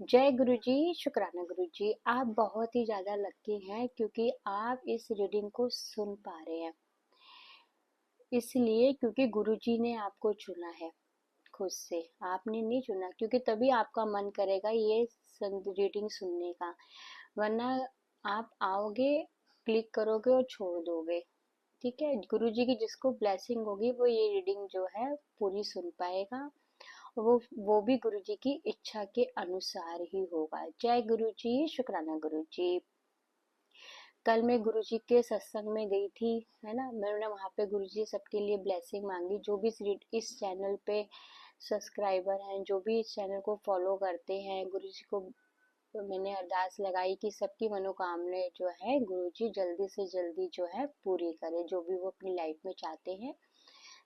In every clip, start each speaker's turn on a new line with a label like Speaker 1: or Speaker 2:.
Speaker 1: जय गुरु जी, शुक्राना गुरु जी। आप बहुत ही ज़्यादा लकी हैं क्योंकि आप इस रीडिंग को सुन पा रहे हैं। इसलिए क्योंकि गुरु जी ने आपको चुना है खुद से, आपने नहीं चुना, क्योंकि तभी आपका मन करेगा ये रीडिंग सुनने का। वरना आप आओगे, क्लिक करोगे और छोड़ दोगे। ठीक है, गुरु जी की जिसको ब्लेसिंग होगी वो ये रीडिंग जो है पूरी सुन पाएगा। वो भी गुरु जी की इच्छा के अनुसार ही होगा। जय गुरु जी, शुक्राना गुरु जी। कल मैं गुरु जी के सत्संग में गई थी, है ना। मैंने वहाँ पे गुरु जी सबके लिए ब्लेसिंग मांगी, जो भी इस चैनल पे सब्सक्राइबर हैं, जो भी इस चैनल को फॉलो करते हैं। गुरु जी को मैंने अरदास लगाई कि सबकी मनोकामनाएं जो है गुरु जी जल्दी से जल्दी जो है पूरी करे, जो भी वो अपनी लाइफ में चाहते हैं,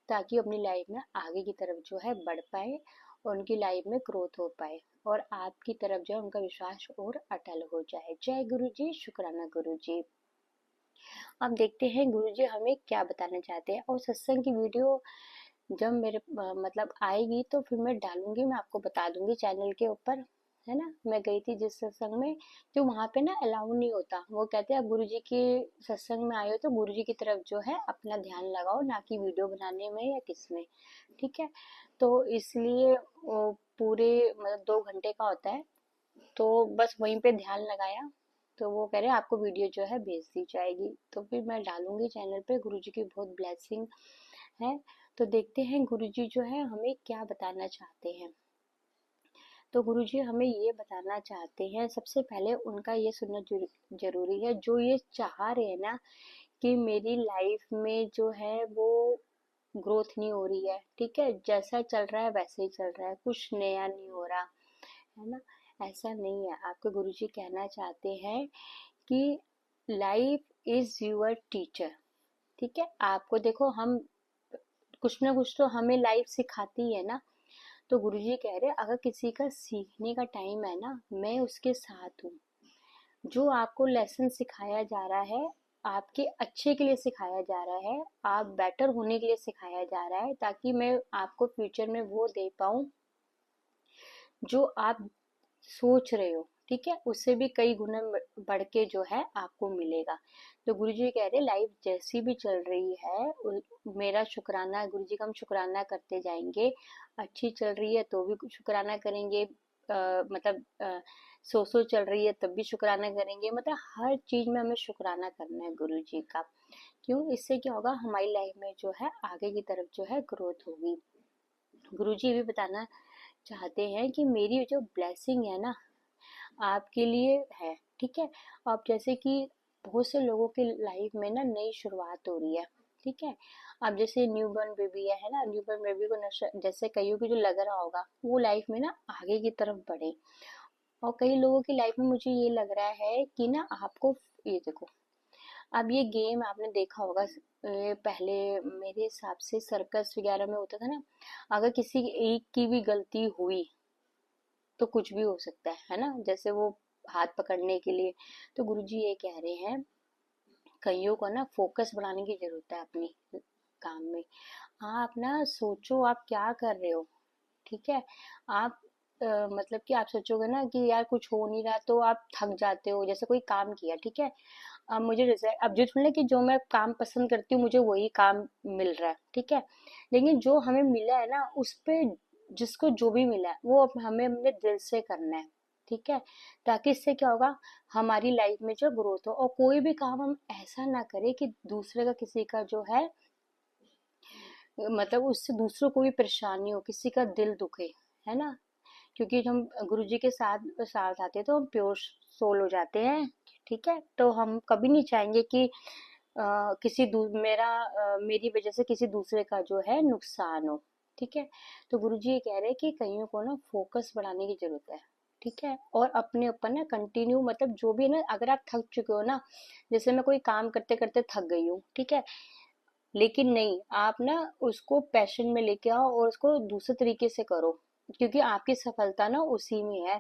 Speaker 1: ताकि अपनी लाइफ में आगे की तरफ जो है बढ़ पाए और उनकी लाइफ में ग्रोथ हो पाए और आपकी तरफ जो है उनका विश्वास और अटल हो जाए। जय गुरु जी, शुक्राना गुरु जी। अब देखते हैं गुरु जी हमें क्या बताना चाहते हैं। और सत्संग की वीडियो जब मेरे मतलब आएगी तो फिर मैं डालूंगी, मैं आपको बता दूंगी चैनल के ऊपर, है ना। मैं गई थी जिस सत्संग में, तो वहां पे ना अलाउ नहीं होता। वो कहते हैं आप गुरु जी के सत्संग में आए हो तो गुरु जी की तरफ जो है अपना ध्यान लगाओ, ना कि वीडियो बनाने में या किसमें। ठीक है, तो इसलिए वो पूरे मतलब 2 घंटे का होता है, तो बस वहीं पे ध्यान लगाया। तो वो कह रहे हैं आपको वीडियो जो है भेज दी जाएगी, तो फिर मैं डालूंगी चैनल पे। गुरुजी की बहुत ब्लेसिंग है। तो देखते हैं गुरुजी जो है हमें क्या बताना चाहते हैं। तो गुरुजी हमें ये बताना चाहते हैं, सबसे पहले उनका ये सुनना जरूरी है, जो ये चाह रहे हैं ना कि मेरी लाइफ में जो है वो ग्रोथ नहीं हो रही है। ठीक है, जैसा चल रहा है वैसे ही चल रहा है, कुछ नया नहीं हो रहा, है ना। ऐसा नहीं है, आपके गुरुजी कहना चाहते हैं कि लाइफ इज यूर टीचर। ठीक है, आपको देखो, हम कुछ ना कुछ तो हमें लाइफ सिखाती है ना। तो गुरुजी कह रहे हैं अगर किसी का सीखने का टाइम है ना, मैं उसके साथ हूँ। जो आपको लेसन सिखाया जा रहा है आपके अच्छे के लिए सिखाया जा रहा है, आप बेटर होने के लिए सिखाया जा रहा है, ताकि मैं आपको फ्यूचर में वो दे पाऊँ जो आप सोच रहे हो। ठीक है, उससे भी कई गुना बढ़ के जो है आपको मिलेगा। तो गुरुजी कह रहे लाइफ जैसी भी चल रही है मेरा शुक्राना, गुरुजी का हम शुक्राना करते जाएंगे। अच्छी चल रही है तो भी शुक्राना करेंगे, मतलब सो चल रही है तब भी शुक्राना करेंगे। मतलब हर चीज में हमें शुक्राना करना है गुरुजी का। क्यों? इससे क्या होगा, हमारी लाइफ में जो है आगे की तरफ जो है ग्रोथ होगी। गुरुजी भी बताना चाहते हैं कि मेरी जो ब्लेसिंग है ना आपके लिए है। ठीक है, अब जैसे कि बहुत से लोगों की लाइफ में ना नई शुरुआत हो रही है। ठीक है, अब जैसे न्यूबॉर्न बेबी है ना, न्यूबॉर्न बेबी को नशा जैसे कईयों की जो लग रहा होगा वो लाइफ में ना आगे की तरफ बढ़े। और कई लोगों की लाइफ में मुझे ये लग रहा है कि ना आपको, ये देखो, अब ये गेम आपने देखा होगा, पहले मेरे हिसाब से सर्कस वगैरह में होता था ना, अगर किसी एक की भी गलती हुई तो कुछ भी हो सकता है ना। जैसे वो हाथ पकड़ने के लिए, तो गुरुजी ये कह रहे हैं कईयों को ना फोकस बढ़ाने की जरूरत है अपनी काम में। आप ना सोचो आप क्या कर रहे हो। ठीक है, आप मतलब कि आप सोचोगे ना कि यार कुछ हो नहीं रहा तो आप थक जाते हो। जैसे कोई काम किया, ठीक है, अब मुझे रिजल्ट, अब जो सुन कि जो मैं काम पसंद करती हूँ मुझे वही काम मिल रहा है। ठीक है, लेकिन जो हमें मिला है ना उस पे, जिसको जो भी मिला है वो हमें अपने दिल से करना है। ठीक है, ताकि इससे क्या होगा, हमारी लाइफ में जो ग्रोथ हो। और कोई भी काम हम ऐसा ना करें कि दूसरे का, किसी का जो है मतलब उससे दूसरों को भी परेशानी हो, किसी का दिल दुखे, है ना। क्योंकि हम गुरुजी के साथ साथ आते हैं तो हम प्योर सोल हो जाते हैं। ठीक है, तो हम कभी नहीं चाहेंगे कि मेरी वजह से किसी दूसरे का जो है नुकसान हो। ठीक है, तो गुरुजी ये कह रहे हैं कि कईयों को ना फोकस बढ़ाने की जरूरत है। ठीक है, और अपने ऊपर ना कंटिन्यू, मतलब जो भी है ना, अगर आप थक चुके हो ना, जैसे मैं कोई काम करते करते थक गई हूँ, ठीक है, लेकिन नहीं, आप ना उसको पैशन में लेके आओ और उसको दूसरे तरीके से करो, क्योंकि आपकी सफलता ना उसी में है।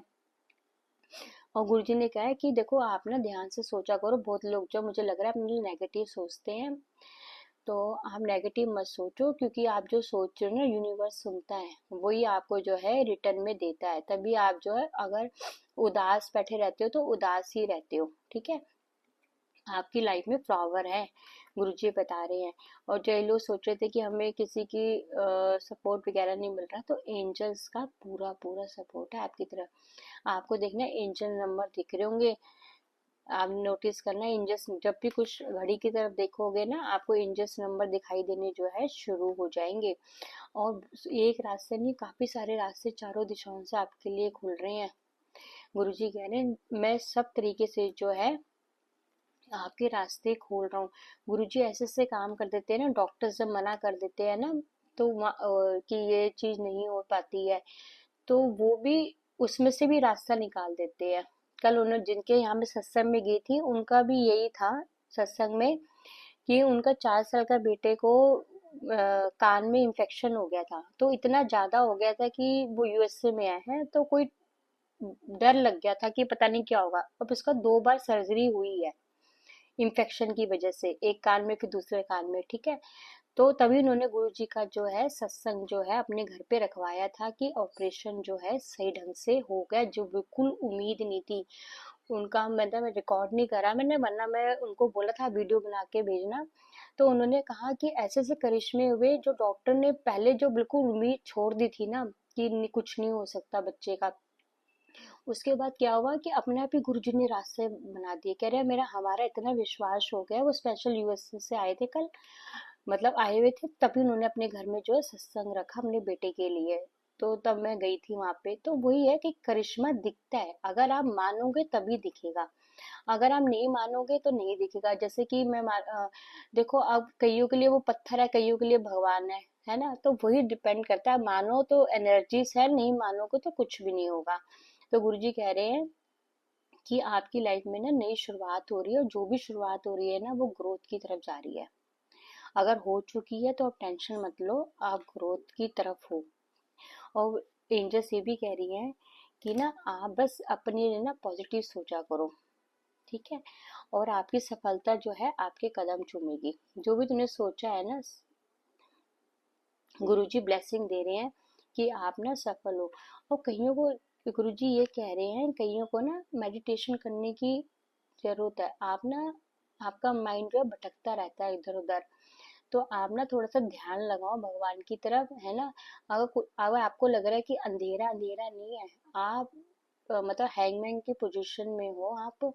Speaker 1: और गुरुजी ने कहा है कि देखो आप ना ध्यान से सोचा करो। बहुत लोग जो मुझे लग रहा है अपने लिए नेगेटिव सोचते हैं, तो आप नेगेटिव मत सोचो, क्योंकि आप जो सोच रहे हो ना यूनिवर्स सुनता है, वही आपको जो है रिटर्न में देता है। तभी आप जो है अगर उदास बैठे रहते हो तो उदास ही रहते हो, ठीक है। आपकी लाइफ में फ्लावर है, गुरुजी बता रहे हैं। और जो लोग सोच रहे थे कि हमें किसी की सपोर्ट वगैरह नहीं मिल रहा, तो एंजल्स का पूरा पूरा सपोर्ट है आपकी तरफ। आपको देखना एंजल नंबर दिख रहे होंगे, आप नोटिस करना एंजल्स, जब भी कुछ घड़ी की तरफ देखोगे ना, आपको एंजल्स नंबर दिखाई देने जो है शुरू हो जाएंगे। और एक रास्ते नहीं, काफी सारे रास्ते चारों दिशाओं से आपके लिए खुल रहे हैं। गुरुजी कह रहे हैं मैं सब तरीके से जो है आपके रास्ते खोल रहा हूँ। गुरुजी ऐसे ऐसे काम कर देते हैं ना, डॉक्टर जब मना कर देते हैं ना, तो कि ये चीज नहीं हो पाती है, तो वो भी उसमें से भी रास्ता निकाल देते हैं। कल उन्होंने जिनके यहाँ में सत्संग में गई थी, उनका भी यही था सत्संग में, कि उनका 4 साल का बेटे को कान में इन्फेक्शन हो गया था, तो इतना ज्यादा हो गया था कि वो यूएसए में आए हैं, तो कोई डर लग गया था कि पता नहीं क्या होगा। अब उसका 2 बार सर्जरी हुई है इन्फेक्शन की वजह से, एक कान में फिर दूसरे कान में, ठीक है। तो तभी उन्होंने गुरु जी का जो है सत्संग जो है अपने घर पे रखवाया था, कि ऑपरेशन जो है सही ढंग से हो गया, जो बिल्कुल उम्मीद नहीं थी उनका। मतलब मैं रिकॉर्ड नहीं करा मैंने, वरना मैं उनको बोला था वीडियो बना के भेजना। तो उन्होंने कहा कि ऐसे ऐसे करिश्मे हुए, जो डॉक्टर ने पहले जो बिल्कुल उम्मीद छोड़ दी थी ना कि कुछ नहीं हो सकता बच्चे का, उसके बाद क्या हुआ कि अपने आप ही गुरुजी ने रास्ते बना दिए। कह रहे हैं मेरा हमारा इतना विश्वास हो गया, वो स्पेशल यूएसए से आए थे कल, मतलब आए हुए थे, तभी उन्होंने अपने घर में जो है सत्संग रखा अपने बेटे के लिए। तो तब मैं गई थी वहां पे। तो वही है कि करिश्मा दिखता है, अगर आप मानोगे तभी दिखेगा, अगर आप नहीं मानोगे तो नहीं दिखेगा। जैसे कि देखो अब कईयों के लिए वो पत्थर है, कईयों के लिए भगवान है ना। तो वही डिपेंड करता है, मानो तो एनर्जीज है, नहीं मानोगे तो कुछ भी नहीं होगा। तो गुरुजी कह रहे हैं कि आपकी लाइफ में ना नई शुरुआत हो रही है, और जो भी शुरुआत हो रही है ना, वो ग्रोथ की तरफ जा रही है। अगर हो चुकी है तो आप टेंशन मत लो, आप ग्रोथ की तरफ हो। और एंजल्स ये भी कह रही हैं कि ना आप बस अपने लिए ना पॉजिटिव सोचा करो, ठीक है। और आपकी सफलता जो है आपके कदम चूमेगी, जो भी तुमने सोचा है ना, गुरुजी ब्लेसिंग दे रहे हैं कि आप ना सफल हो। और कईयों को गुरुजी ये कह रहे हैं, कईयों को ना मेडिटेशन करने की जरूरत है। आप ना, आपका माइंड जो है भटकता रहता है इधर उधर, तो आप ना थोड़ा सा ध्यान लगाओ भगवान की तरफ, है ना। अगर आपको लग रहा है कि अंधेरा अंधेरा नहीं है, आप मतलब हैंगमैन की पोजीशन में हो आप,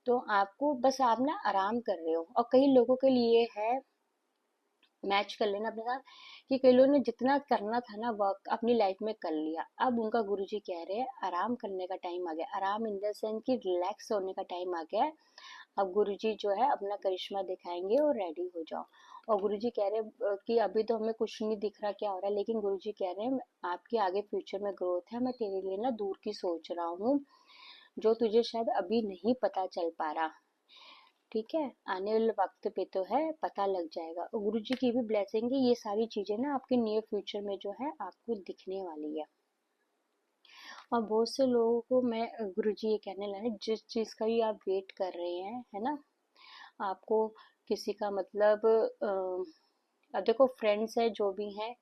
Speaker 1: तो आपको बस आप ना आराम कर रहे हो। और कई लोगों के लिए है, मैच कर लेना अपने साथ, कि कई लोगों ने जितना करना था ना वर्क अपनी लाइफ में कर लिया, अब उनका गुरुजी कह रहे हैं आराम करने का टाइम आ गया। आराम इन द सेंस कि रिलैक्स होने का टाइम आ गया है। अब गुरुजी जो है अपना करिश्मा दिखाएंगे और रेडी हो जाओ। और गुरुजी कह रहे हैं कि अभी तो हमें कुछ नहीं दिख रहा क्या हो रहा है, लेकिन गुरुजी कह रहे हैं आपके आगे फ्यूचर में ग्रोथ है, मैं तेरे लिए ना दूर की सोच रहा हूँ, जो तुझे शायद अभी नहीं पता चल पा रहा, ठीक है। आने वाले वक्त पे तो है पता लग जाएगा। और गुरु जी की भी ब्लेसिंग है, ये सारी चीजें ना आपके नियर फ्यूचर में जो है आपको दिखने वाली है। और बहुत से लोगों को मैं गुरु जी ये कहने लगे, जिस चीज का भी आप वेट कर रहे हैं, है ना, आपको किसी का मतलब अब देखो फ्रेंड्स है जो भी हैं,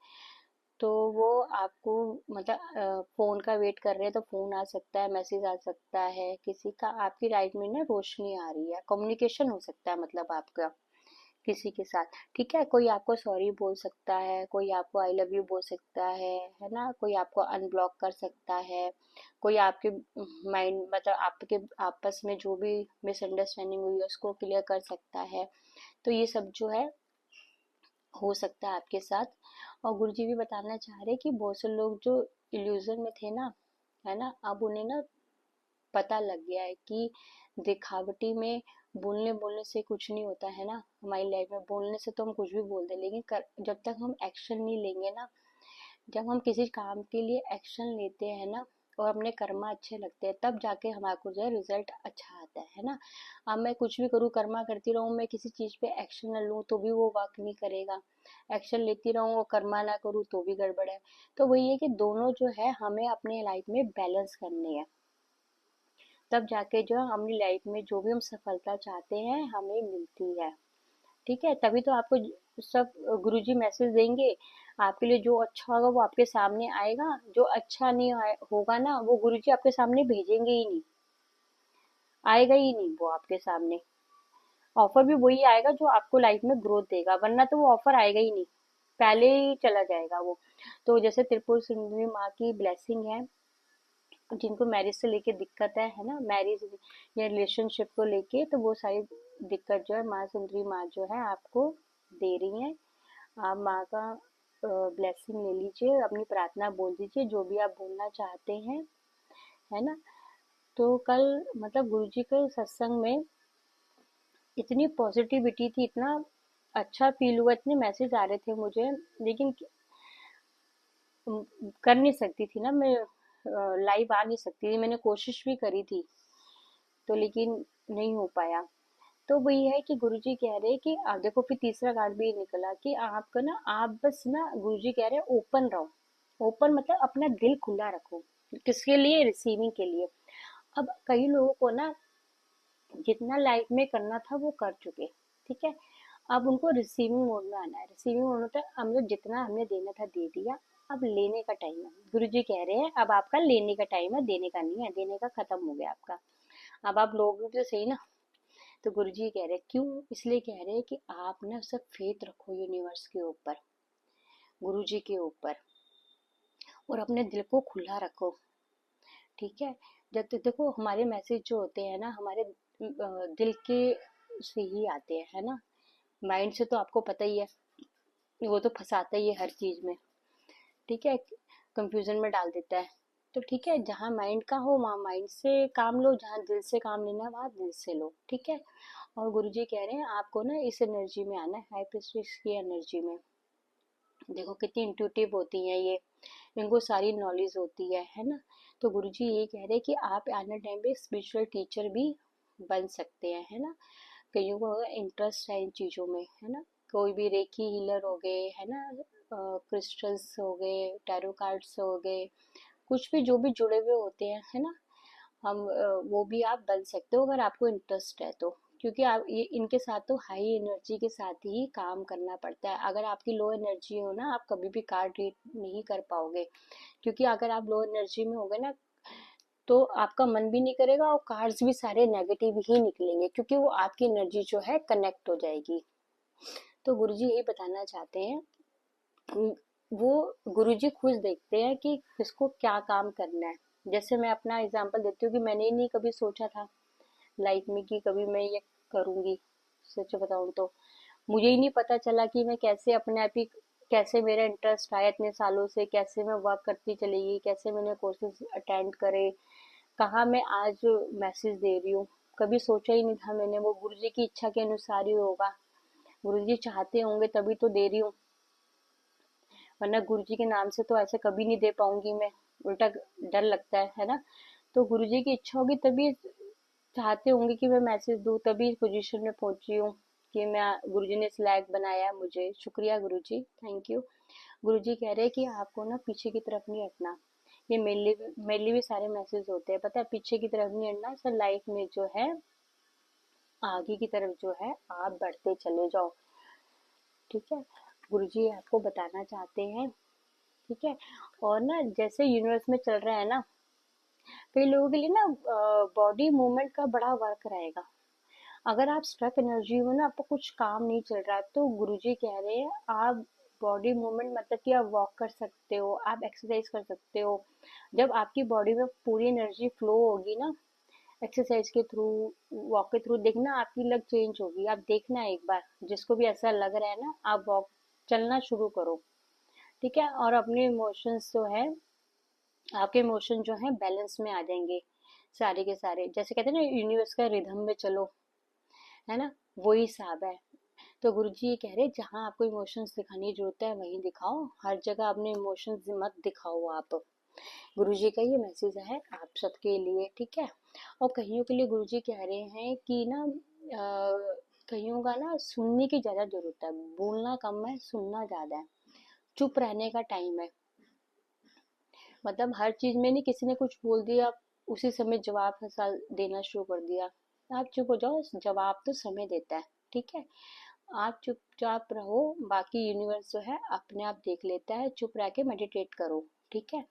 Speaker 1: तो वो आपको मतलब फोन का वेट कर रहे हैं, तो फोन आ सकता है, मैसेज आ सकता है किसी का, आपकी लाइफ में ना रोशनी आ रही है, कम्युनिकेशन हो सकता है मतलब आपका किसी के साथ, ठीक है। कोई आपको सॉरी बोल सकता है, कोई आपको आई लव यू बोल सकता है ना, कोई आपको अनब्लॉक कर सकता है, कोई आपके माइंड मतलब आपके आपस में जो भी मिसअंडरस्टैंडिंग हुई है उसको क्लियर कर सकता है। तो ये सब जो है हो सकता है आपके साथ। और गुरुजी भी बताना चाह रहे हैं कि बहुत से लोग जो इल्यूजन में थे ना, है ना, अब उन्हें ना पता लग गया है कि दिखावटी में बोलने बोलने से कुछ नहीं होता है ना। हमारी लाइफ में बोलने से तो हम कुछ भी बोल दे, लेकिन जब तक हम एक्शन नहीं लेंगे ना, जब हम किसी काम के लिए एक्शन लेते हैं ना, और अपने कर्मा अच्छे लगते हैं, तब जाके हमारे को जो है रिजल्ट अच्छा आता है ना। अब मैं कुछ भी करूँ, कर्मा करती रहूँ, मैं किसी चीज पे एक्शन न लूँ तो भी वो वर्क नहीं करेगा, एक्शन लेती रहूँ और कर्मा ना करूँ तो भी गड़बड़ है। तो वही है कि दोनों जो है हमें अपने लाइफ में बैलेंस करने हैं, तब जाके जो है अपनी लाइफ में जो भी हम सफलता चाहते हैं हमें मिलती है, ठीक है। तभी तो आपको सब गुरुजी मैसेज देंगे, आपके लिए जो अच्छा होगा वो आपके सामने आएगा, जो अच्छा नहीं होगा ना वो गुरुजी आपके सामने भेजेंगे ही नहीं, आएगा ही नहीं वो आपके सामने। ऑफर भी वही आएगा जो आपको लाइफ में ग्रोथ देगा, वरना तो वो ऑफर आएगा ही नहीं, पहले ही चला जाएगा वो। तो जैसे त्रिपुर सुंदरी माँ की ब्लेसिंग है, जिनको मैरिज से लेके दिक्कत है ना, मैरिज या रिलेशनशिप को लेके, तो वो सारी दिक्कत जो है माँ सुंदरी माँ जो है आपको दे रही है। आप माँ का ब्लेसिंग ले लीजिए, अपनी प्रार्थना बोल दीजिए, जो भी आप बोलना चाहते हैं, है ना। तो कल मतलब गुरुजी के सत्संग में इतनी पॉजिटिविटी थी, इतना अच्छा फील हुआ, इतने मैसेज आ रहे थे मुझे, लेकिन कर नहीं सकती थी ना मैं, लाइव आ नहीं सकती थी, मैंने कोशिश भी करी थी तो, लेकिन नहीं हो पाया। तो वही है कि गुरुजी कह रहे हैं कि आप देखो, फिर तीसरा कार्ड भी निकला कि आपका ना, आप बस ना, गुरुजी कह रहे हैं ओपन रहो। ओपन मतलब अपना दिल खुला रखो, किसके लिए? रिसीविंग के लिए। अब कई लोगों को ना जितना लाइफ में करना था वो कर चुके, ठीक है, अब उनको रिसीविंग मोड में आना है। रिसीविंग मोड होता है हम लोग जितना हमने देना था दे दिया, अब लेने का टाइम है। गुरुजी कह रहे हैं अब आपका लेने का टाइम है, देने का नहीं है, देने का खत्म हो गया आपका, अब आप लोग तो सही ना। तो गुरुजी कह रहे हैं क्यों, इसलिए कह रहे हैं कि आप ना सब फेथ रखो यूनिवर्स के ऊपर, गुरुजी के ऊपर, और अपने दिल को खुला रखो, ठीक है। जब तक देखो हमारे मैसेज जो होते हैं ना, हमारे दिल के से ही आते हैं, है ना। माइंड से तो आपको पता ही है, वो तो फंसाता ही है हर चीज में, ठीक है, कंफ्यूजन में डाल देता है। तो ठीक है, जहाँ माइंड का हो वहाँ माइंड से काम लो, जहाँ दिल से काम लेना है वहाँ दिल से लो, ठीक है। और गुरुजी कह रहे हैं आपको ना इस एनर्जी में आना है, हाई प्रीस्टिस की एनर्जी में। देखो कितनी इंट्यूटिव होती हैं ये, इनको सारी नॉलेज होती है ना। तो गुरुजी ये कह रहे हैं कि आप आने टाइम पे स्पिरिचुअल टीचर भी बन सकते हैं, है ना। कईयों को इंटरेस्ट है इन चीज़ों में, है ना। कोई भी रेकी हीलर हो गए, है ना, क्रिस्टल्स हो गए, टैरो कार्ड्स हो गए, कुछ भी जो भी जुड़े हुए होते हैं, है ना, हम वो भी आप बन सकते हो अगर आपको इंटरेस्ट है तो। क्योंकि आप ये इनके साथ तो हाई एनर्जी के साथ ही काम करना पड़ता है, अगर आपकी लो एनर्जी हो ना, आप कभी भी कार्ड रीड नहीं कर पाओगे। क्योंकि अगर आप लो एनर्जी में होगे ना, तो आपका मन भी नहीं करेगा और कार्ड्स भी सारे नेगेटिव ही निकलेंगे, क्योंकि वो आपकी एनर्जी जो है कनेक्ट हो जाएगी। तो गुरुजी यही बताना चाहते हैं, वो गुरुजी खुद देखते हैं कि किसको क्या काम करना है। जैसे मैं अपना एग्जांपल देती हूँ कि मैंने ही नहीं कभी सोचा था लाइफ में कि कभी मैं ये करूंगी। सच बताऊं तो मुझे ही नहीं पता चला कि मैं कैसे अपने आप ही, कैसे मेरा इंटरेस्ट आया इतने सालों से, कैसे मैं वर्क करती चली गई, कैसे मैंने कोर्सेज अटेंड करे, कहाँ मैं आज मैसेज दे रही हूँ। कभी सोचा ही नहीं था मैंने, वो गुरुजी की इच्छा के अनुसार ही होगा, गुरुजी चाहते होंगे तभी तो दे रही हूँ, वरना गुरुजी के नाम से तो ऐसे कभी नहीं दे पाऊंगी मैं, उल्टा डर लगता है ना। तो गुरुजी की इच्छा होगी तभी चाहते होंगे कि मैं मैसेज दूँ, तभी इस पोजीशन में पहुंची हूँ कि मैं, गुरुजी ने इस लायक बनाया है मुझे। शुक्रिया गुरुजी, थैंक यू। गुरुजी कह रहे हैं कि आपको ना पीछे की तरफ नहीं हटना। ये मेरे लिए भी सारे मैसेज होते हैं, पता है, पीछे की तरफ नहीं हटना सर, लाइफ में जो है आगे की तरफ जो है आप बढ़ते चले जाओ, ठीक है। गुरुजी आपको बताना चाहते हैं, ठीक है। और ना जैसे यूनिवर्स में चल रहा है ना, कई लोगों के लिए ना बॉडी मूवमेंट का बड़ा वर्क रहेगा। अगर आप स्ट्रक एनर्जी हो ना, आपको कुछ काम नहीं चल रहा है, तो गुरुजी कह रहे हैं आप बॉडी मूवमेंट मतलब कि आप वॉक कर सकते हो, आप एक्सरसाइज कर सकते हो। जब आपकी बॉडी में पूरी एनर्जी फ्लो होगी ना, एक्सरसाइज के थ्रू, वॉक के थ्रू, देखना आपकी लग चेंज होगी। आप देखना एक बार, जिसको भी ऐसा लग रहा है ना, आप वॉक चलना शुरू करो, ठीक है। और अपने इमोशंस जो है, आपके इमोशन जो है बैलेंस में आ जाएंगे सारे के सारे। जैसे कहते हैं ना, यूनिवर्स का रिदम में चलो, है ना, वही हिसाब है। तो गुरुजी ये कह रहे हैं जहाँ आपको इमोशंस दिखाने की जरूरत है वहीं दिखाओ, हर जगह अपने इमोशंस मत दिखाओ आप। गुरुजी का ये मैसेज है आप सबके लिए, ठीक है। और कईयों के लिए गुरुजी कह रहे हैं कि ना, कईयों का ना सुनने की ज्यादा जरूरत है, बोलना कम है, सुनना ज्यादा है। चुप रहने का टाइम है, मतलब हर चीज में नहीं, किसी ने कुछ बोल दिया आप उसी समय जवाब देना शुरू कर दिया। आप चुप हो जाओ, जवाब तो समय देता है, ठीक है। आप चुपचाप रहो, बाकी यूनिवर्स जो है अपने आप देख लेता है। चुप रह के मेडिटेट करो, ठीक है।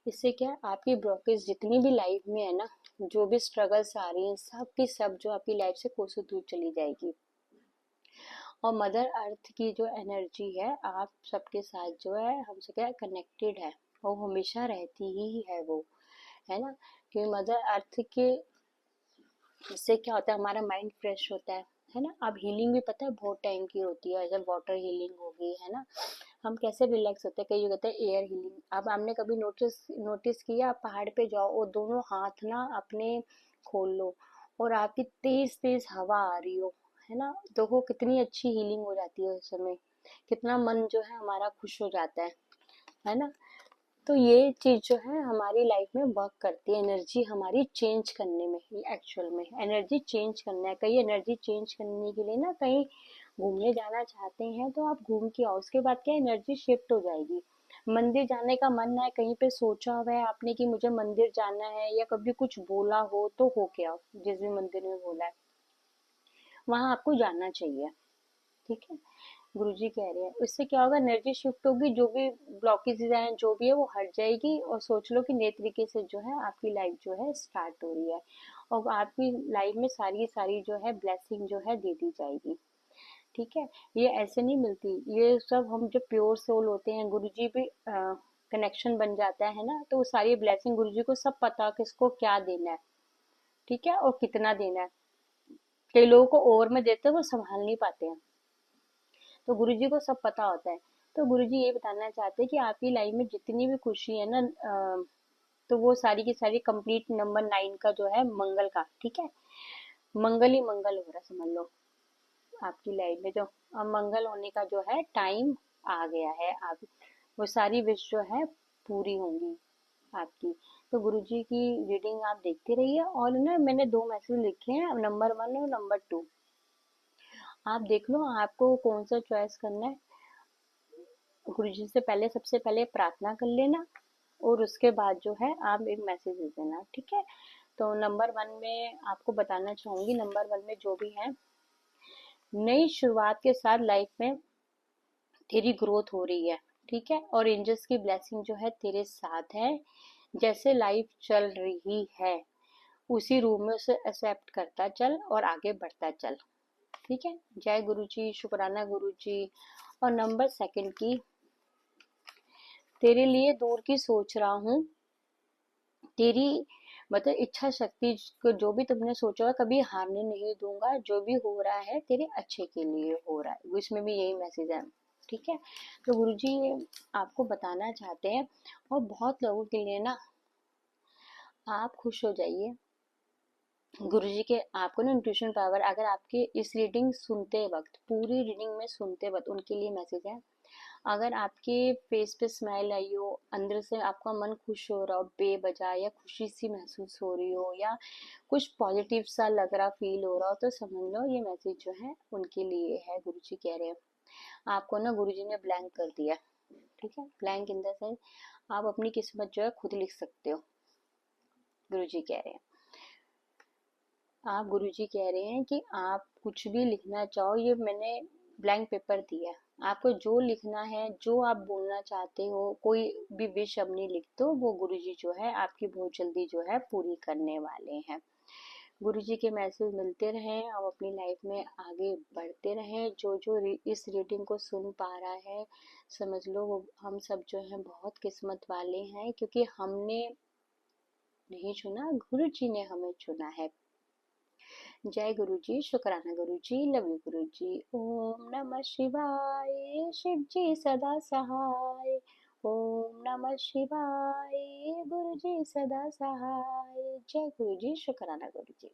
Speaker 1: इससे क्या है, आपकी ब्लॉकेज जितनी भी लाइफ में है ना, जो भी स्ट्रगल्स आ रही हैं, सब की सब जो आपकी लाइफ से कोसों दूर चली जाएगी। और मदर अर्थ की जो एनर्जी है आप सबके साथ जो है हमसे क्या कनेक्टेड है, वो हमेशा रहती ही है वो, है ना। क्योंकि मदर अर्थ के इससे क्या होता है, हमारा माइंड फ्रेश होता है ना। अब हीलिंग भी पता है बहुत टाइम की होती है, जैसे वाटर हीलिंग होगी, है ना। हम कैसे रिलैक्स होते हैं, कई कहते हैं एयर हीलिंग। अब आपने कभी नोटिस किया, आप पहाड़ पे जाओ और दोनों हाथ ना अपने खोल लो और आपकी तेज तेज हवा आ रही हो, है ना, देखो कितनी अच्छी हीलिंग हो जाती है उस समय। कितना मन जो है हमारा खुश हो जाता है ना। तो ये चीज जो है हमारी लाइफ में वर्क करती है, एनर्जी हमारी चेंज करने में। एक्चुअल में एनर्जी चेंज करना है, कहीं एनर्जी चेंज करने के लिए ना कहीं घूमने जाना चाहते हैं तो आप घूम के आओ, उसके बाद क्या एनर्जी शिफ्ट हो जाएगी। मंदिर जाने का मन है, कहीं पे सोचा हुआ है आपने कि मुझे मंदिर जाना है, या कभी कुछ बोला हो तो हो के आओ, जिस भी मंदिर में बोला है वहां आपको जाना चाहिए, ठीक है। गुरुजी कह रहे हैं इससे क्या होगा, एनर्जी शिफ्ट होगी, जो भी ब्लॉकेजेस हैं जो भी है वो हट जाएगी, और सोच लो कि नए तरीके से जो है आपकी लाइफ जो है स्टार्ट हो रही है, और आपकी लाइफ में सारी सारी जो है ब्लेसिंग जो है दे दी जाएगी, ठीक है। ये ऐसे नहीं मिलती, ये सब हम जो प्योर सोल होते हैं, गुरुजी भी कनेक्शन बन जाता है ना, तो वो सारी ब्लेसिंग गुरुजी को सब पता किसको क्या देना है, ठीक है, और कितना देना है। कई लोगों को ओवर में देते हैं, वो संभाल नहीं पाते हैं, तो गुरुजी को सब पता होता है। तो गुरुजी ये बताना चाहते हैं कि आपकी लाइफ में जितनी भी खुशी है ना, तो वो सारी की सारी कंप्लीट नंबर 9 का जो है मंगल का, ठीक है। मंगल ही मंगल हो रहा है, समझ लो आपकी लाइफ में जो अब मंगल होने का जो है टाइम आ गया है। आप वो सारी विश जो है पूरी होंगी आपकी। तो गुरुजी की रीडिंग आप देखते रहिए, और ना मैंने 2 मैसेज लिखे हैं, नंबर 1 और नंबर 2, आप देख लो आपको कौन सा चॉइस करना है। गुरुजी से पहले सबसे पहले प्रार्थना कर लेना, और उसके बाद जो है आप एक मैसेज दे देना, ठीक है। तो नंबर 1 में आपको बताना चाहूंगी, नंबर 1 में जो भी है, नई शुरुआत के साथ लाइफ में तेरी ग्रोथ हो रही है, ठीक है, और एंजल्स की ब्लेसिंग जो है तेरे साथ है। जैसे लाइफ चल रही है उसी रूप में उसे एक्सेप्ट करता चल और आगे बढ़ता चल, ठीक है। जय गुरु जी, शुक्राना गुरु जी। और नंबर 2 की, तेरे लिए दूर की सोच रहा हूँ, तेरी मतलब इच्छा शक्ति को जो भी तुमने सोचा है कभी हारने नहीं दूंगा, जो भी हो रहा है तेरे अच्छे के लिए हो रहा है, इसमें भी यही मैसेज है, ठीक है। तो गुरुजी आपको बताना चाहते हैं, और बहुत लोगों के लिए ना, आप खुश हो जाइए। गुरुजी के आपको ना इंट्यूशन पावर, अगर आपके इस रीडिंग सुनते वक्त, पूरी रीडिंग में सुनते वक्त उनके लिए मैसेज है, अगर आपके फेस पे स्माइल आई हो, अंदर से आपका मन खुश हो रहा हो बेवजह, या खुशी सी महसूस हो रही हो, या कुछ पॉजिटिव सा लग रहा फील हो रहा हो, तो समझ लो ये मैसेज जो है उनके लिए है। गुरुजी कह रहे हैं आपको ना, गुरुजी ने ब्लैंक कर दिया, ठीक है। ब्लैंक इन द सेंस आप अपनी किस्मत जो है खुद लिख सकते हो, गुरुजी कह रहे हैं। आप गुरुजी कह रहे हैं कि आप कुछ भी लिखना चाहो, ये मैंने ब्लैंक पेपर दिया है, आपको जो लिखना है, जो आप बोलना चाहते हो, कोई भी विश अपनी लिख दो, वो गुरुजी जो है आपकी बहुत जल्दी जो है पूरी करने वाले हैं। गुरुजी के मैसेज मिलते रहें, आप अपनी लाइफ में आगे बढ़ते रहें। जो जो इस रीडिंग को सुन पा रहा है, समझ लो वो हम सब जो है बहुत किस्मत वाले हैं, क्योंकि हमने नहीं चुना, गुरुजी ने हमें चुना है। जय गुरु जी, शुक्राना गुरु जी, लव यू गुरु जी। ओम नमः शिवाय, शिव जी सदा सहाय। ओम नमः शिवाय, गुरु जी सदा सहाय। जय गुरु जी, शुक्राना गुरु जी।